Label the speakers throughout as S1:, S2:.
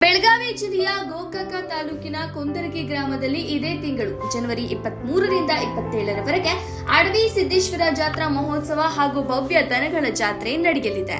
S1: ಬೆಳಗಾವಿ ಜಿಲ್ಲೆಯ ಗೋಕಾಕ ತಾಲೂಕಿನ ಕುಂದರಗಿ ಗ್ರಾಮದಲ್ಲಿ ಇದೇ ತಿಂಗಳು ಜನವರಿ 23ರಿಂದ 27ರವರೆಗೆ ಅಡವಿ ಸಿದ್ದೇಶ್ವರ ಜಾತ್ರಾ ಮಹೋತ್ಸವ ಹಾಗೂ ಭವ್ಯ ದನಗಳ ಜಾತ್ರೆ ನಡೆಯಲಿದೆ.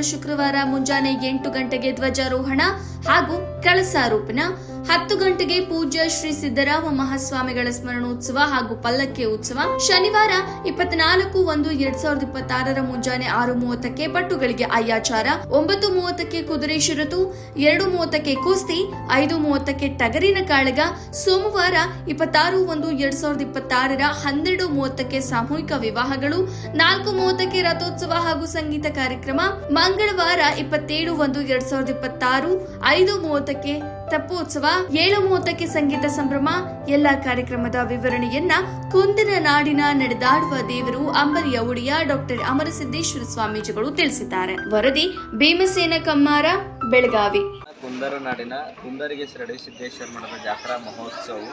S1: ಶುಕ್ರವಾರ ಮುಂಜಾನೆ 8 ಗಂಟೆಗೆ ಧ್ವಜಾರೋಹಣ ಹಾಗೂ ಕಳಸಾರೋಪಣ, 10 ಗಂಟೆಗೆ ಪೂಜ್ಯ ಶ್ರೀ ಸಿದ್ದರಾಮ ಮಹಾಸ್ವಾಮಿಗಳ ಸ್ಮರಣೋತ್ಸವ ಹಾಗೂ ಪಲ್ಲಕ್ಕಿ ಉತ್ಸವ. ಶನಿವಾರ 24/1/2026 ಮುಂಜಾನೆ 6:30ಕ್ಕೆ ಪಟ್ಟುಗಳಿಗೆ ಅಯ್ಯಾಚಾರ, 9:30ಕ್ಕೆ ಕುದುರೆ ಷರತ್ತು, 2:30ಕ್ಕೆ ಕುಸ್ತಿ, 5:30ಕ್ಕೆ ಟಗರಿನ ಕಾಳಗ. ಸೋಮವಾರ 26/1/2026 12:30ಕ್ಕೆ ಸಾಮೂಹಿಕ ವಿವಾಹಗಳು, 4:30ಕ್ಕೆ ರಥೋತ್ಸವ ಹಾಗೂ ಸಂಗೀತ ಕಾರ್ಯಕ್ರಮ. ಮಂಗಳವಾರ 27/1/2026 5:30ಕ್ಕೆ ತೆಪ್ಪೋತ್ಸವ, 7:30ಕ್ಕೆ ಸಂಗೀತ ಸಂಭ್ರಮ. ಎಲ್ಲಾ ಕಾರ್ಯಕ್ರಮದ ವಿವರಣೆಯನ್ನ ಕುಂದರ ನಾಡಿನ ನಡೆದಾಡುವ ದೇವರು ಅಂಬರಿಯ ಒಡೆಯ ಡಾಕ್ಟರ್ ಅಮರಸಿದ್ದೇಶ್ವರ ಸ್ವಾಮೀಜಿಗಳು ತಿಳಿಸಿದ್ದಾರೆ. ವರದಿ ಭೀಮಸೇನ ಕಮ್ಮಾರ, ಬೆಳಗಾವಿ.
S2: ಕುಂದರ ನಾಡಿನ ಕುಂದರಿಗೆ ಶ್ರೀ ಸಿದ್ದೇಶ್ವರ ಮಠದ ಜಾತ್ರಾ ಮಹೋತ್ಸವವು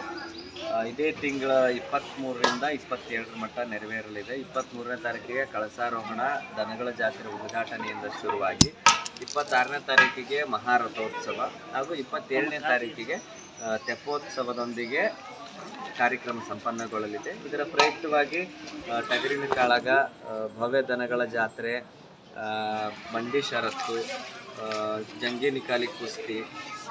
S2: ಇದೇ ತಿಂಗಳ 23ರಿಂದ 27ರ ಮಟ್ಟ ನೆರವೇರಲಿದೆ. 23ನೇ ತಾರೀಕಿಗೆ ಕಳಸಾರೋಹಣ, ದನಗಳ ಜಾತ್ರೆ ಉದ್ಘಾಟನೆಯಿಂದ ಶುರುವಾಗಿ 26ನೇ ತಾರೀಕಿಗೆ ಮಹಾರಥೋತ್ಸವ ಹಾಗೂ 27ನೇ ತಾರೀಕಿಗೆ ತೆಪ್ಪೋತ್ಸವದೊಂದಿಗೆ ಕಾರ್ಯಕ್ರಮ ಸಂಪನ್ನಗೊಳ್ಳಲಿದೆ. ಇದರ ಪ್ರಯುಕ್ತವಾಗಿ ಟಗರಿನ ಕಾಳಗ, ಭವ್ಯ ದನಗಳ ಜಾತ್ರೆ, ಬಂಡಿ ಷರತ್ತು, ಜಂಗಿ ನಿಕಾಲಿ ಕುಸ್ತಿ,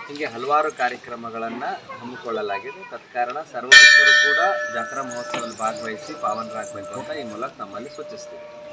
S2: ಹೀಗೆ ಹಲವಾರು ಕಾರ್ಯಕ್ರಮಗಳನ್ನು ಹಮ್ಮಿಕೊಳ್ಳಲಾಗಿದೆ. ತತ್ಕಾರಣ ಸರ್ವಭಕ್ತರು ಕೂಡ ಜಾತ್ರಾ ಮಹೋತ್ಸವದಲ್ಲಿ ಭಾಗವಹಿಸಿ ಪಾವನರಾಗಬೇಕು ಅಂತ ಈ ಮೂಲಕ ನಮ್ಮಲ್ಲಿ ಸೂಚಿಸ್ತೀವಿ.